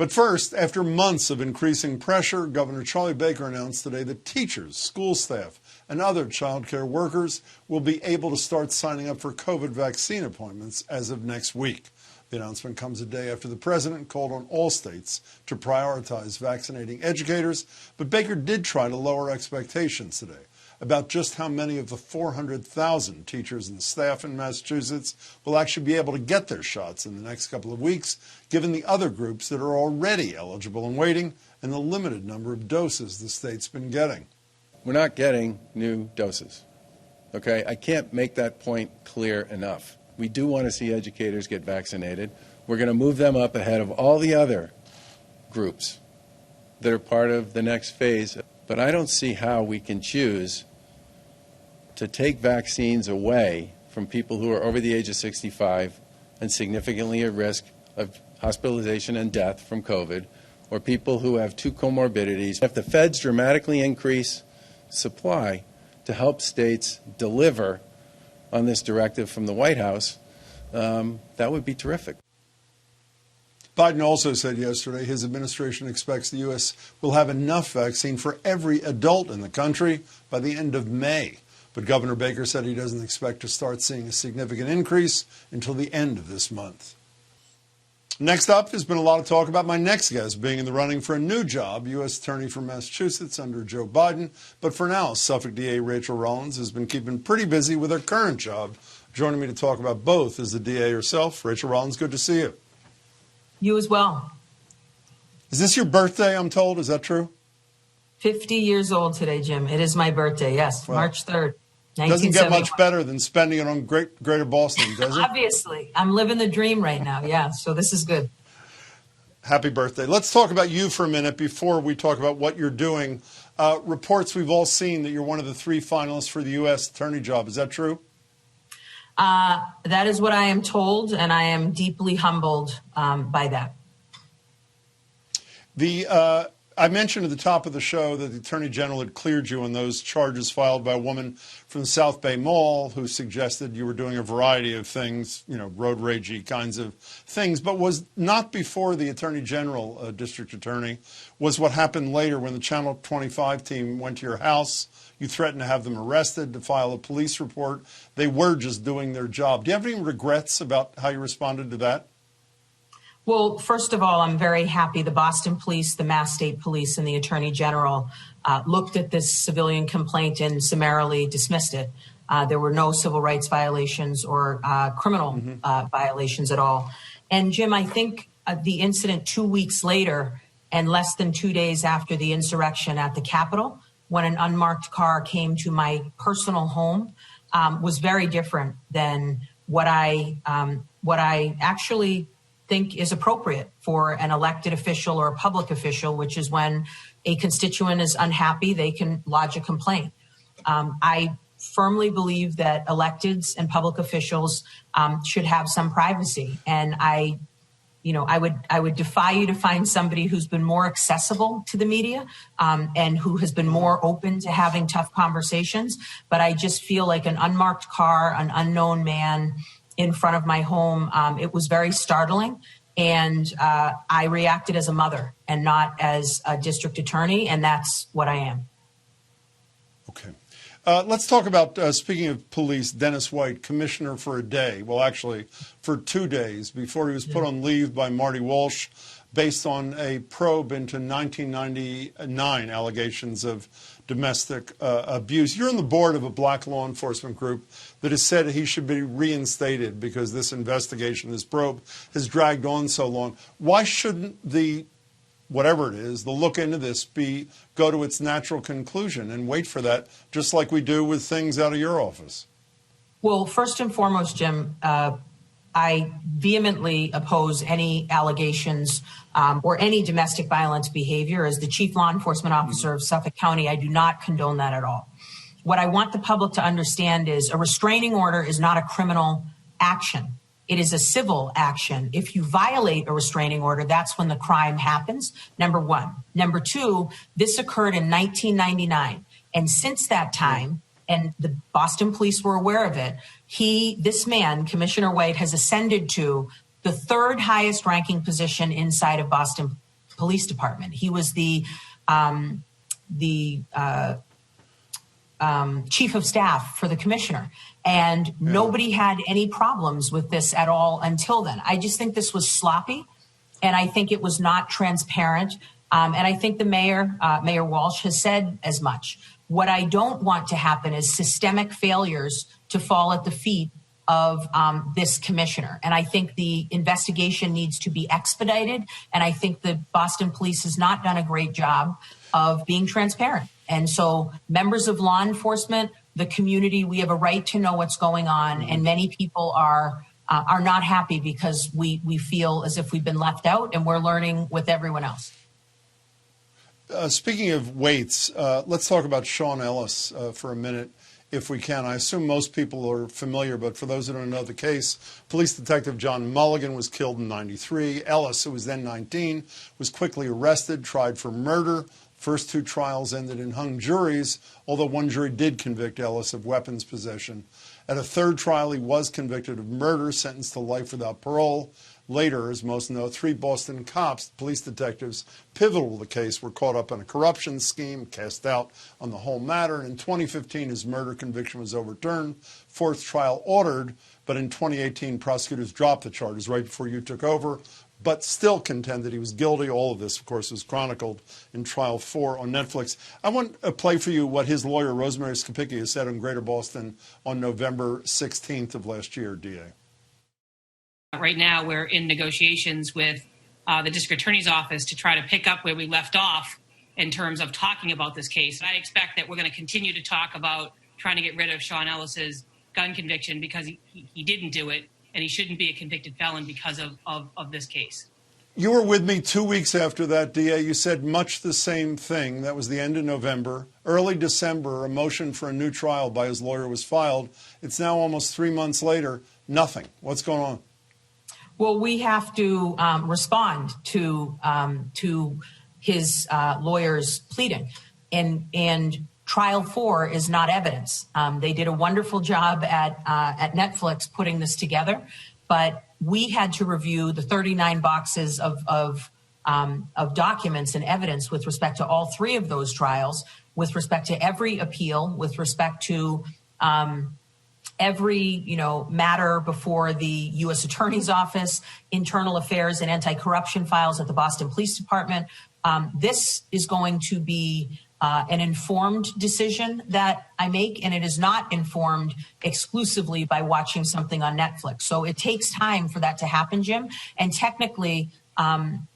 But first, after months of increasing pressure, Governor Charlie Baker announced today that teachers, school staff, and other child care workers will be able to start signing up for COVID vaccine appointments as of next week. The announcement comes a day after the president called on all states to prioritize vaccinating educators, but Baker did try to lower expectations today about just how many of the 400,000 teachers and staff in Massachusetts will actually be able to get their shots in the next couple of weeks, given the other groups that are already eligible and waiting, and the limited number of doses the state's been getting. We're not getting new doses, okay? I can't make that point clear enough. We do want to see educators get vaccinated. We're going to move them up ahead of all the other groups that are part of the next phase. But I don't see how we can choose to take vaccines away from people who are over the age of 65 and significantly at risk of hospitalization and death from COVID, or people who have two comorbidities. If the feds dramatically increase supply to help states deliver on this directive from the White House, that would be terrific. Biden also said yesterday his administration expects the U.S. will have enough vaccine for every adult in the country by the end of May. But Governor Baker said he doesn't expect to start seeing a significant increase until the end of this month. Next up, there's been a lot of talk about my next guest being in the running for a new job, U.S. Attorney for Massachusetts under Joe Biden. But for now, Suffolk DA Rachael Rollins has been keeping pretty busy with her current job. Joining me to talk about both is the DA herself. Rachael Rollins, good to see you. You as well. Is this your birthday, I'm told? Is that true? 50 years old today, Jim. It is my birthday, yes, wow. March 3rd. Doesn't get much better than spending it on Greater Boston, does it? Obviously. I'm living the dream right now, yeah, so this is good. Happy birthday. Let's talk about you for a minute before we talk about what you're doing. Reports we've all seen that you're one of the 3 finalists for the U.S. Attorney job. Is that true? That is what I am told, and I am deeply humbled by that. I mentioned at the top of the show that the Attorney General had cleared you on those charges filed by a woman from the South Bay Mall who suggested you were doing a variety of things, you know, road ragey kinds of things, but was not before the Attorney General, District Attorney, was what happened later when the Channel 25 team went to your house. You threatened to have them arrested, to file a police report. They were just doing their job. Do you have any regrets about how you responded to that? Well, first of all, I'm very happy the Boston Police, the Mass State Police, and the Attorney General looked at this civilian complaint and summarily dismissed it. There were no civil rights violations or criminal violations at all. And Jim, I think the incident 2 weeks later and less than 2 days after the insurrection at the Capitol, when an unmarked car came to my personal home, was very different than what I actually think is appropriate for an elected official or a public official, which is when a constituent is unhappy, they can lodge a complaint. I firmly believe that electeds and public officials should have some privacy. And I would defy you to find somebody who's been more accessible to the media and who has been more open to having tough conversations. But I just feel like an unmarked car, an unknown man in front of my home, it was very startling. And I reacted as a mother and not as a district attorney. And that's what I am. Okay. Let's talk about, speaking of police, Dennis White, commissioner for a day. Well, actually, for 2 days before he was put on leave by Marty Walsh based on a probe into 1999 allegations of domestic abuse. You're on the board of a black law enforcement group that has said he should be reinstated because this investigation, this probe, has dragged on so long. Why shouldn't whatever it is, the look into this go to its natural conclusion and wait for that, just like we do with things out of your office? Well, first and foremost, Jim, I vehemently oppose any allegations or any domestic violence behavior. As the chief law enforcement officer of Suffolk County, I do not condone that at all. What I want the public to understand is a restraining order is not a criminal action. It is a civil action. If you violate a restraining order, that's when the crime happens, number one. Number two, this occurred in 1999. And since that time, and the Boston police were aware of it, this man, Commissioner White, has ascended to the 3rd highest ranking position inside of Boston Police Department. He was the chief of staff for the commissioner. And nobody had any problems with this at all until then. I just think this was sloppy, and I think it was not transparent. And I think the mayor, Mayor Walsh, has said as much. What I don't want to happen is systemic failures to fall at the feet of this commissioner. And I think the investigation needs to be expedited. And I think the Boston police has not done a great job of being transparent. And so members of law enforcement, the community, we have a right to know what's going on. And many people are not happy because we feel as if we've been left out, and we're learning with everyone else. Speaking of weights, let's talk about Sean Ellis for a minute, if we can. I assume most people are familiar, but for those who don't know the case, police detective John Mulligan was killed in '93. Ellis, who was then 19, was quickly arrested, tried for murder. First two trials ended in hung juries, although one jury did convict Ellis of weapons possession. At a third trial, he was convicted of murder, sentenced to life without parole. Later, as most know, 3 Boston cops, police detectives pivotal to the case, were caught up in a corruption scheme, cast out on the whole matter. And in 2015, his murder conviction was overturned, fourth trial ordered, but in 2018, prosecutors dropped the charges right before you took over, but still contend that he was guilty. All of this, of course, was chronicled in Trial 4 on Netflix. I want to play for you what his lawyer, Rosemary Skopicki, said on Greater Boston on November 16th of last year, DA. Right now, we're in negotiations with the district attorney's office to try to pick up where we left off in terms of talking about this case. I expect that we're going to continue to talk about trying to get rid of Sean Ellis's gun conviction because he didn't do it, and he shouldn't be a convicted felon because of this case. You were with me 2 weeks after that, DA. You said much the same thing. That was the end of November. Early December, a motion for a new trial by his lawyer was filed. It's now almost 3 months later. Nothing. What's going on? Well, we have to respond to his lawyer's pleading, and Trial 4 is not evidence. They did a wonderful job at Netflix putting this together, but we had to review the 39 boxes of documents and evidence with respect to all 3 of those trials, with respect to every appeal, with respect to every matter before the U.S. Attorney's Office, internal affairs and anti-corruption files at the Boston Police Department. This is going to be an informed decision that I make, and it is not informed exclusively by watching something on Netflix. So it takes time for that to happen, Jim. And technically,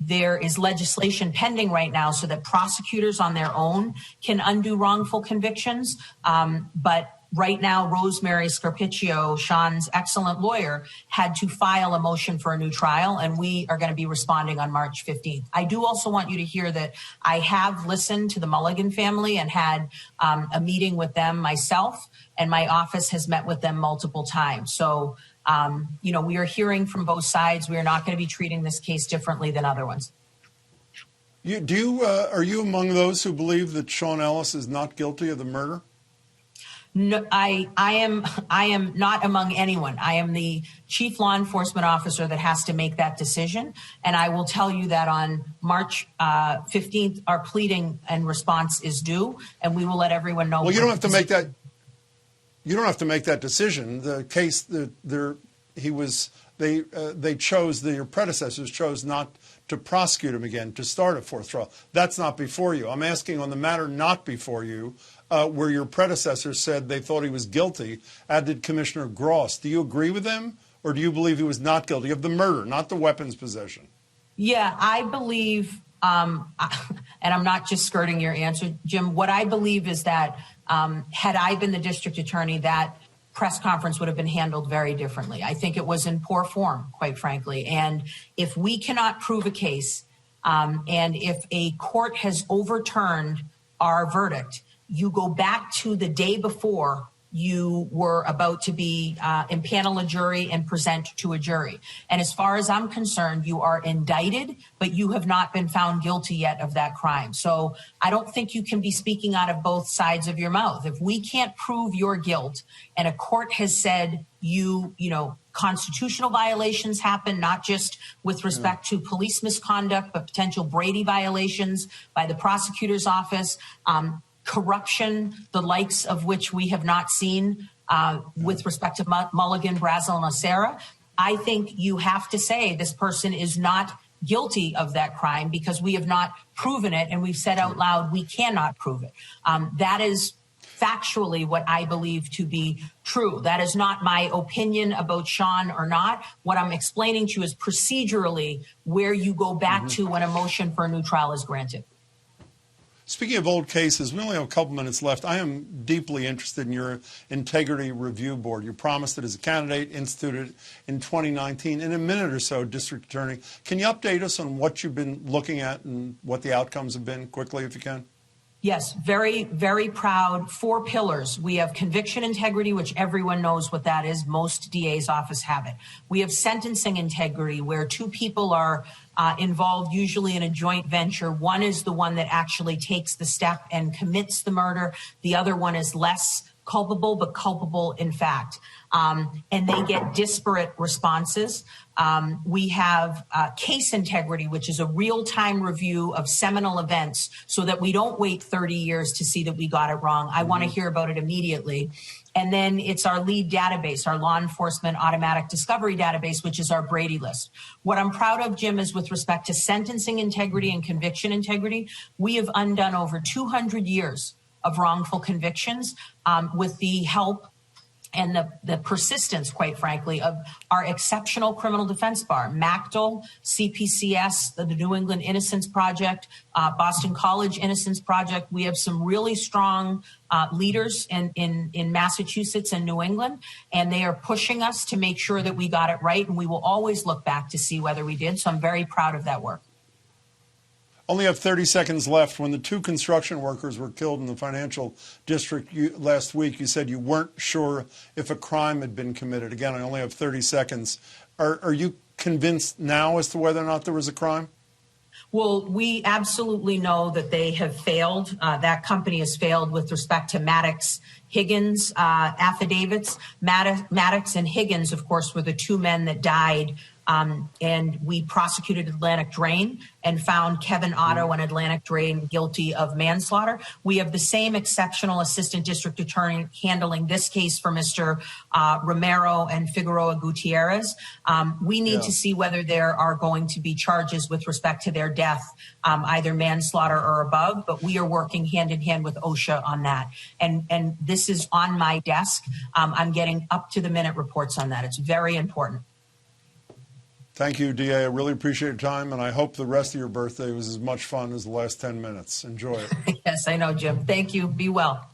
there is legislation pending right now so that prosecutors on their own can undo wrongful convictions. But right now, Rosemary Skopicki, Sean's excellent lawyer, had to file a motion for a new trial, and we are going to be responding on March 15th. I do also want you to hear that I have listened to the Mulligan family and had a meeting with them myself, and my office has met with them multiple times. So, we are hearing from both sides. We are not going to be treating this case differently than other ones. Are you among those who believe that Sean Ellis is not guilty of the murder? No, I am not among anyone. I am the chief law enforcement officer that has to make that decision. And I will tell you that on March 15th, our pleading and response is due, and we will let everyone know. Well, you don't have to make that. You don't have to make that decision. The case that your predecessors chose not to prosecute him again, to start a fourth trial. That's not before you. I'm asking on the matter not before you, where your predecessors said they thought he was guilty, as did Commissioner Gross. Do you agree with them, or do you believe he was not guilty of the murder, not the weapons possession? Yeah, I believe, and I'm not just skirting your answer, Jim, what I believe is that had I been the district attorney, that press conference would have been handled very differently. I think it was in poor form, quite frankly. And if we cannot prove a case, and if a court has overturned our verdict, you go back to the day before you were about to be impanel a jury and present to a jury. And as far as I'm concerned, you are indicted, but you have not been found guilty yet of that crime. So I don't think you can be speaking out of both sides of your mouth. If we can't prove your guilt and a court has said you know, constitutional violations happen, not just with respect to police misconduct, but potential Brady violations by the prosecutor's office, corruption, the likes of which we have not seen with respect to Mulligan, Brazel, and Ocera. I think you have to say this person is not guilty of that crime because we have not proven it, and we've said out loud we cannot prove it. That is factually what I believe to be true. That is not my opinion about Sean or not. What I'm explaining to you is procedurally where you go back to when a motion for a new trial is granted. Speaking of old cases, we only have a couple minutes left. I am deeply interested in your Integrity Review Board. You promised it as a candidate, instituted in 2019. In a minute or so, District Attorney, can you update us on what you've been looking at and what the outcomes have been quickly, if you can? Yes, very, very proud. 4 pillars. We have conviction integrity, which everyone knows what that is. Most DA's office have it. We have sentencing integrity, where 2 people are involved, usually in a joint venture. One is the one that actually takes the step and commits the murder. The other one is less culpable, but culpable in fact. And they get disparate responses. We have case integrity, which is a real-time review of seminal events so that we don't wait 30 years to see that we got it wrong. I want to hear about it immediately. And then it's our lead database, our law enforcement automatic discovery database, which is our Brady list. What I'm proud of, Jim, is with respect to sentencing integrity and conviction integrity, we have undone over 200 years of wrongful convictions with the help and the persistence, quite frankly, of our exceptional criminal defense bar, MACDL, CPCS, the New England Innocence Project, Boston College Innocence Project. We have some really strong leaders in Massachusetts and New England, and they are pushing us to make sure that we got it right, and we will always look back to see whether we did. So I'm very proud of that work. Only have 30 seconds left. When the 2 construction workers were killed in the financial district last week, you said you weren't sure if a crime had been committed. Again, I only have 30 seconds. Are you convinced now as to whether or not there was a crime? Well, we absolutely know that they have failed. That company has failed with respect to Maddox Higgins affidavits. Maddox and Higgins, of course, were the 2 men that died. And we prosecuted Atlantic Drain and found Kevin Otto and Atlantic Drain guilty of manslaughter. We have the same exceptional assistant district attorney handling this case for Mr. Romero and Figueroa Gutierrez. We need to see whether there are going to be charges with respect to their death, either manslaughter or above, but we are working hand in hand with OSHA on that. And this is on my desk. I'm getting up to the minute reports on that. It's very important. Thank you, DA. I really appreciate your time, and I hope the rest of your birthday was as much fun as the last 10 minutes. Enjoy it. Yes, I know, Jim. Thank you. Be well.